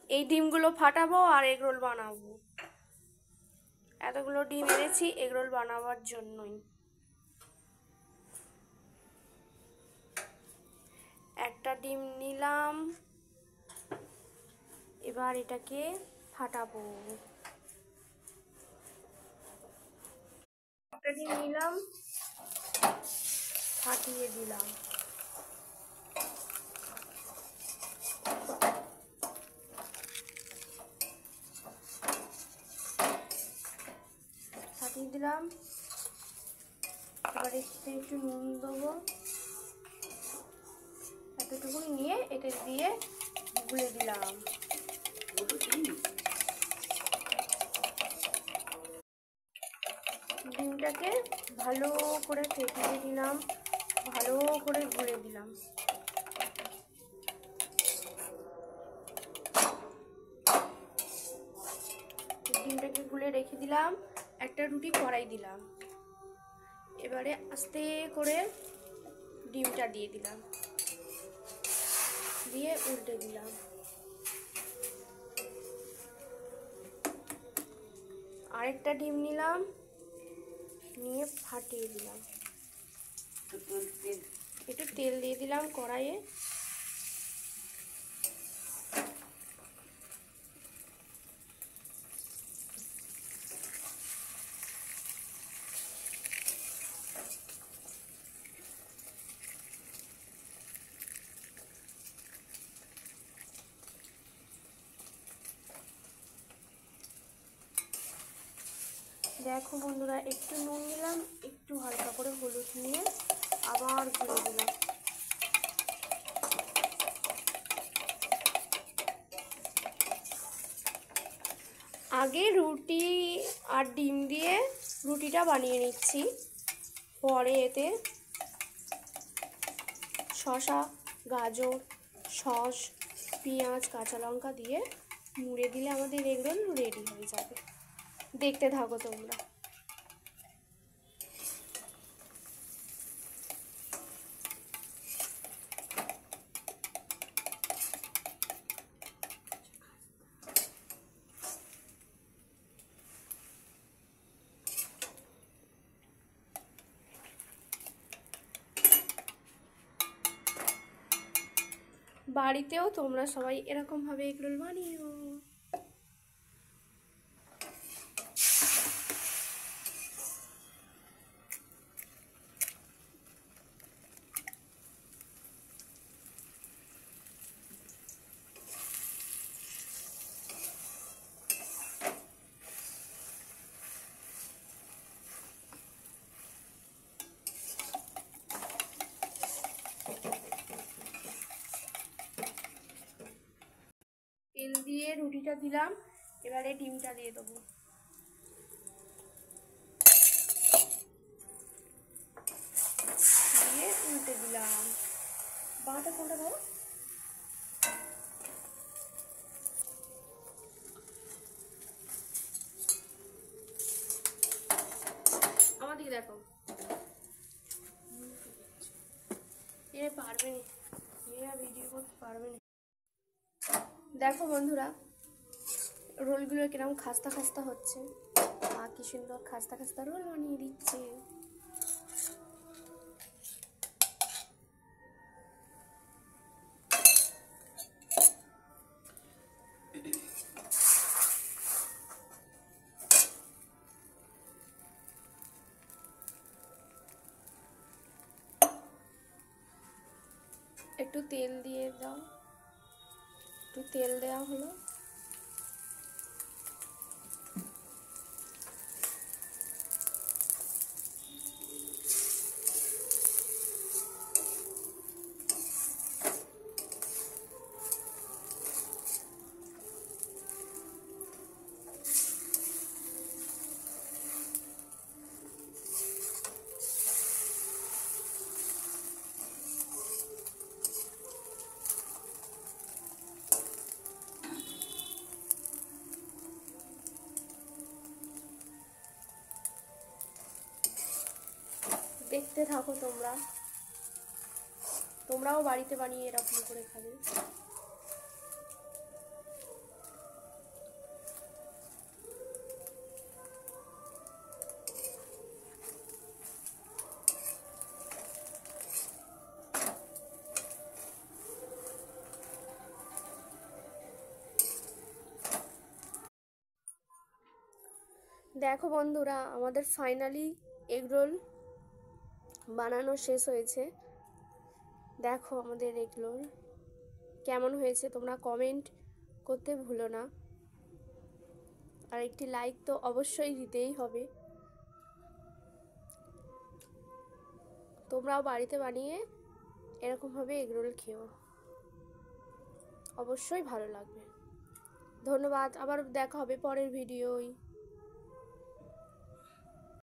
এই ডিমগুলো ফাটাবো আর এগরোল বানাবো। এতগুলো ডিম এনেছি এগরোল বানাবার জন্যই। একটা ডিম নিলাম, এবার এটাকে ফাটাবো। একটা ডিম নিলাম, ফাটিয়ে দিলাম। ফাটিয়ে দিলাম। এবার এতে একটু নুন দেবো, এতটুকু নিয়ে এটা দিয়ে গুলে দিলাম। ডিমটাকে ভালো করে ফেটিয়ে দিলাম, ভালো করে গুলে দিলাম। ডিমটাকে গুলে রেখে দিলাম। একটা রুটি কড়াই দিলাম, এবারে আস্তে করে ডিমটা দিয়ে দিলাম, দিয়ে উল্টে দিলাম। আরেকটা ডিম নিলাম, নিয়ে ফাটিয়ে দিলাম। একটু তেল দিয়ে দিলাম কড়াইয়ে। দেখো বন্ধুরা, একটু নুন নিলাম, একটু হালকা করে হলুদ নিয়ে আবার ঘুরে দিলাম। আগে রুটি আর ডিম দিয়ে রুটিটা বানিয়ে নিচ্ছি, পরে এতে শসা, গাজর, সস, পেঁয়াজ, কাঁচা লঙ্কা দিয়ে মুড়ে দিলে আমাদের এগরোল রেডি হয়ে যাবে। দেখতে থাকো তোমরা। বাড়িতেও তোমরা সবাই এরকমভাবে এগরোল বানিও। তেল দিয়ে রুটিটা দিলাম, এবারে ডিমটা দিয়ে দেবো। দিয়ে উল্টে দিলাম। বাটা কোনটা দাও? আমার দিকে দেখো। এ পারবে না, এরা ভিডিও করতে পারবে না। দেখো বন্ধুরা, রোলগুলো কিরকম খাস্তা খাস্তা হচ্ছে। কি সুন্দর খাস্তা খাস্তা রোল বানিয়ে দিচ্ছে। একটু তেল দিয়ে দাও, একটু তেল দেওয়া হলো। দেখতে থাকো তোমরা, তোমরাও বাড়িতে বানিয়ে এরকম করে খাবে। দেখো বন্ধুরা, আমাদের ফাইনালি এগরোল বানানো শেষ হয়েছে। দেখো আমাদের এগরোল কেমন হয়েছে তোমরা কমেন্ট করতে ভুলো না, আর একটি লাইক তো অবশ্যই দিতেই হবে। তোমরাও বাড়িতে বানিয়ে এরকমভাবে এগরোল খেও, অবশ্যই ভালো লাগবে। ধন্যবাদ, আবার দেখা হবে পরের ভিডিওয়।